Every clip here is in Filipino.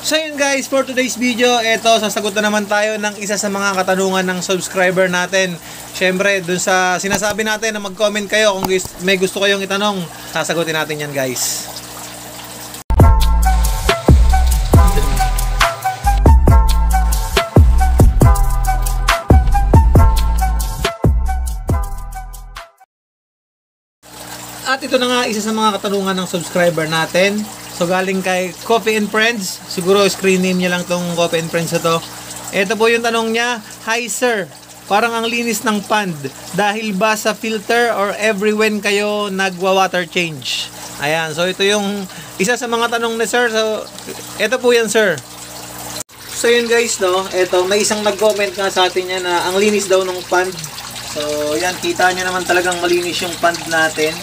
So yun guys, for today's video, sasagot na naman tayo ng isa sa mga katanungan ng subscriber natin. Syempre, dun sa sinasabi natin na mag-comment kayo kung may gusto kayong itanong, sasagutin natin yan guys. At ito na nga isa sa mga katanungan ng subscriber natin. So galing kay Coffee and Friends. Siguro screen name niya lang tong Coffee and Friends na to. Ito po yung tanong niya. Hi sir, parang ang linis ng pond. Dahil ba sa filter or every when kayo nagwa-water change? Ayan, so ito yung isa sa mga tanong ni sir. So ito po yan sir. So yun guys, no, ito may isang nag-comment nga sa atin yan na ang linis daw ng pond. So yan, kita nyo naman talagang malinis yung pond natin.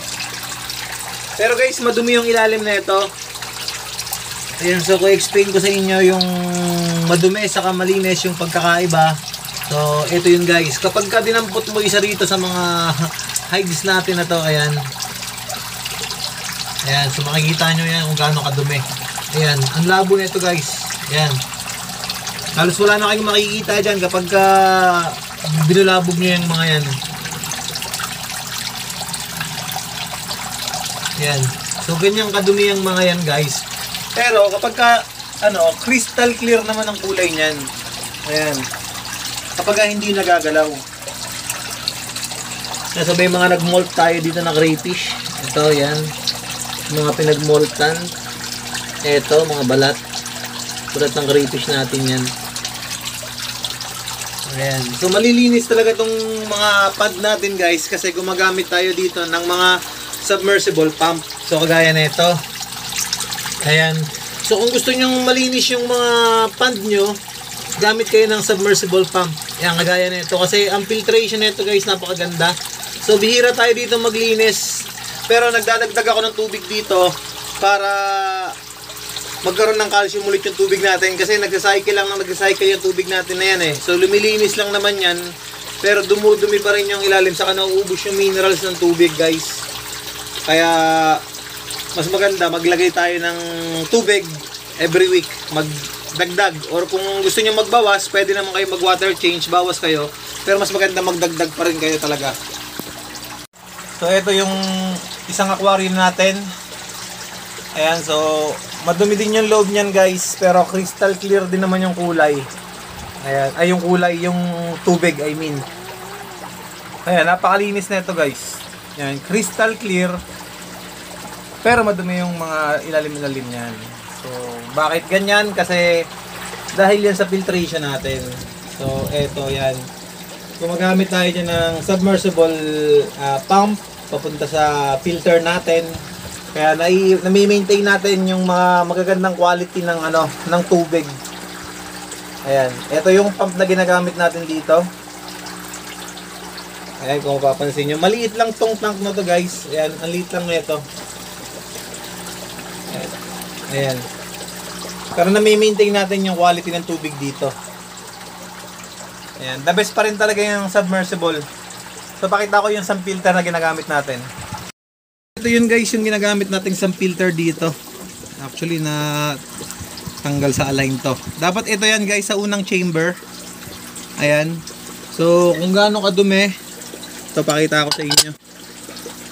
Pero guys, madumi yung ilalim na ito. Ayan, so ko-explain ko sa inyo yung madumi saka malinis yung pagkakaiba. So, ito yun guys. Kapag ka dinampot mo isa rito sa mga hides natin na to, ayan. Ayan, so makikita nyo yan kung gaano kadumi. Ayan, ang labo na ito guys. Ayan. Halos wala na kayong makikita dyan kapag ka binulabog nyo yung mga yan. Yan. So ganyan kadumi yung mga yan guys. Pero kapag ka crystal clear naman ang kulay niyan. Ayan. Kapag hindi nagagalaw. Nasabay mga nag-molt tayo dito na crayfish. Ito yan. Mga pinag-moltan. Ito mga balat. Tulad ng crayfish natin yan. Ayan. So malilinis talaga tong mga pad natin guys kasi gumagamit tayo dito ng mga submersible pump. So kagaya nito. Ayan. So kung gusto niyo malinis yung mga pond nyo, gamit kayo ng submersible pump. Ayan, kagaya nito kasi ang filtration nito guys napakaganda. So bihira tayo dito maglinis. Pero nagdadagdag ako ng tubig dito para magkaroon ng calcium ulit yung tubig natin kasi nagsa-cycle yung tubig natin na yan eh. So lumilinis lang naman yan. Pero dumudumi pa rin yung ilalim saka nauubos yung minerals ng tubig guys. Kaya mas maganda maglagay tayo ng tubig every week, magdagdag, or kung gusto niyo magbawas, pwede naman kayo mag water change, bawas kayo, pero mas maganda magdagdag pa rin kayo talaga. So ito yung isang aquarium natin. Ayan, so madumi din yung loob niyan guys, pero crystal clear din naman yung kulay. Ayan, ay yung kulay, yung tubig I mean. Ayan, napakalinis na ito guys. Ayan, crystal clear. Pero madumi yung mga ilalim-ilalim niyan. So, bakit ganyan? Kasi dahil yan sa filtration natin. So, eto yan. Gumagamit tayo dyan ng submersible pump papunta sa filter natin. Kaya nami-maintain natin yung mga magagandang quality ng ng tubig. Ayan. Ito yung pump na ginagamit natin dito. Ayan, kung mapapansin nyo. Maliit lang tong tank na to guys. Ayan, ang liit lang nito. Ayan. Pero na-maintain natin yung quality ng tubig dito. Ayan. The best pa rin talaga yung submersible. So pakita ko yung sun filter na ginagamit natin. Ito yun guys, yung ginagamit nating sun filter dito. Actually na tanggal sa align to. Dapat ito yan guys sa unang chamber. Ayan. So kung gaano kadumi, ito pakita ko sa inyo.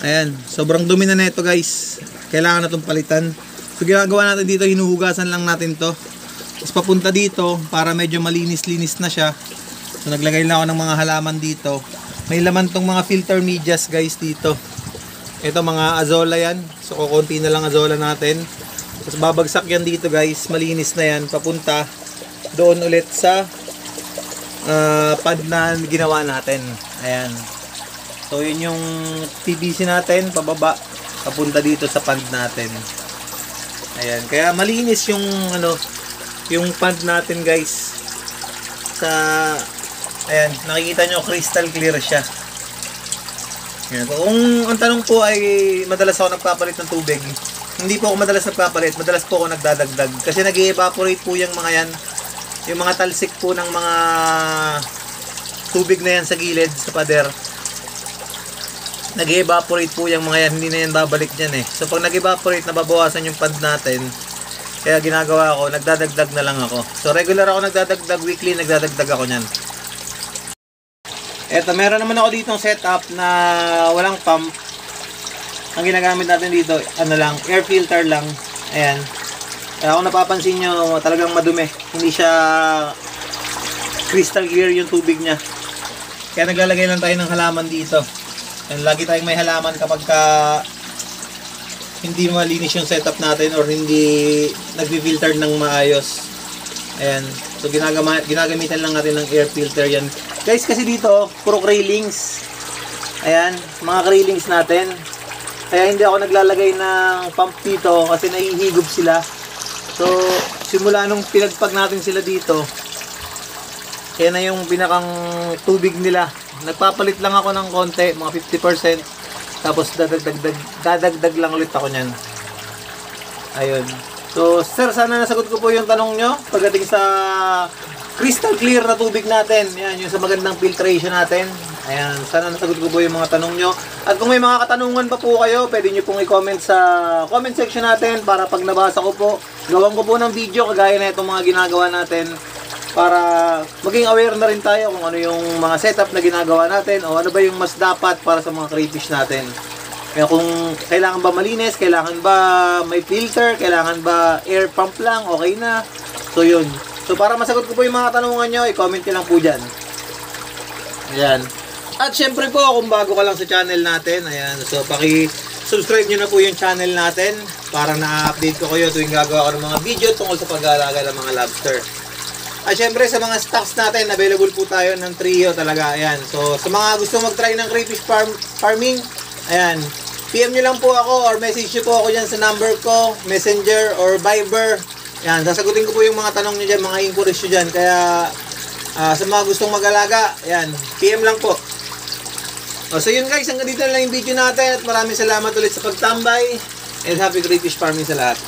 Ayan. Sobrang dumi na nito guys. Kailangan na itong palitan. So ginagawa natin dito, hinuhugasan lang natin to. Tapos papunta dito para medyo malinis-linis na siya. So naglagay lang ako ng mga halaman dito. May laman tong mga filter medias guys dito. Ito mga azola yan. So kukunti na lang azola natin. Tapos babagsak yan dito guys. Malinis na yan. Papunta doon ulit sa pad na ginawa natin. Ayan. So yun yung PVC natin. Pababa. Papunta dito sa pad natin. Ayan, kaya malinis yung yung pond natin guys. Ayan, nakikita nyo crystal clear siya. Ayan, kung ang tanong po ay madalas ako nagpapalit ng tubig, hindi po ako madalas nagpapalit, madalas po ako nagdadagdag. Kasi nag-evaporate po yung mga yan, yung mga talsik po ng mga tubig na yan sa gilid, sa pader. Nag-evaporate po yung mga yan, hindi na yan babalik dyan eh. So pag nag-evaporate, nababawasan yung pond natin. Kaya ginagawa ko, nagdadagdag na lang ako. So regular ako nagdadagdag, weekly nagdadagdag ako niyan. Eto, meron naman ako ditong setup na walang pump. Ang ginagamit natin dito, ano lang, air filter lang. Ayan. Kaya kung napapansin nyo, talagang madumi. Hindi siya crystal clear yung tubig niya. Kaya naglalagay lang tayo ng halaman dito. And lagi tayong may halaman kapag hindi malinis yung setup natin or hindi nagfi-filter ng maayos. Ayan. So ginagamitan lang natin ng air filter yan. Guys, kasi dito puro railings. Ayan, mga railings natin. Kaya hindi ako naglalagay ng pump dito kasi nahihigop sila. So simula nung pinagpag natin sila dito, kaya na yung pinakang tubig nila. Nagpapalit lang ako ng konti, mga 50%. Tapos dadagdag lang ulit ako niyan. Ayun. So, sir, sana nasagot ko po yung tanong nyo pagdating sa crystal clear na tubig natin. Yan, yung sa magandang filtration natin. Ayan, sana nasagot ko po yung mga tanong nyo. At kung may mga katanungan pa po kayo, pwede nyo pong i-comment sa comment section natin para pag nabasa ko po, gawan ko po ng video kagaya na itong mga ginagawa natin para maging aware na rin tayo kung ano yung mga setup na ginagawa natin o ano ba yung mas dapat para sa mga crayfish natin. Kaya kung kailangan ba malinis, kailangan ba may filter, kailangan ba air pump lang, okay na. So yun. So para masagot ko po yung mga tanungan nyo, i-comment nyo lang po dyan. Ayan. At syempre po, kung bago ka lang sa channel natin, ayan, so paki-subscribe nyo na po yung channel natin para na-update ko kayo tuwing gagawa ko ng mga video tungkol sa pag-aalaga ng mga lobster. At syempre sa mga stocks natin, available po tayo ng trio talaga. Ayan. So sa mga gusto mag-try ng crayfish farming, ayan, PM nyo lang po ako or message nyo po ako dyan sa number ko, Messenger or Viber. Ayan, sasagutin ko po yung mga tanong nyo dyan, mga inquiries nyo dyan. Kaya sa mga gustong mag-alaga, ayan, PM lang po. So yun guys, hanggang dito na lang yung video natin at maraming salamat ulit sa pagtambay and happy crayfish farming sa lahat.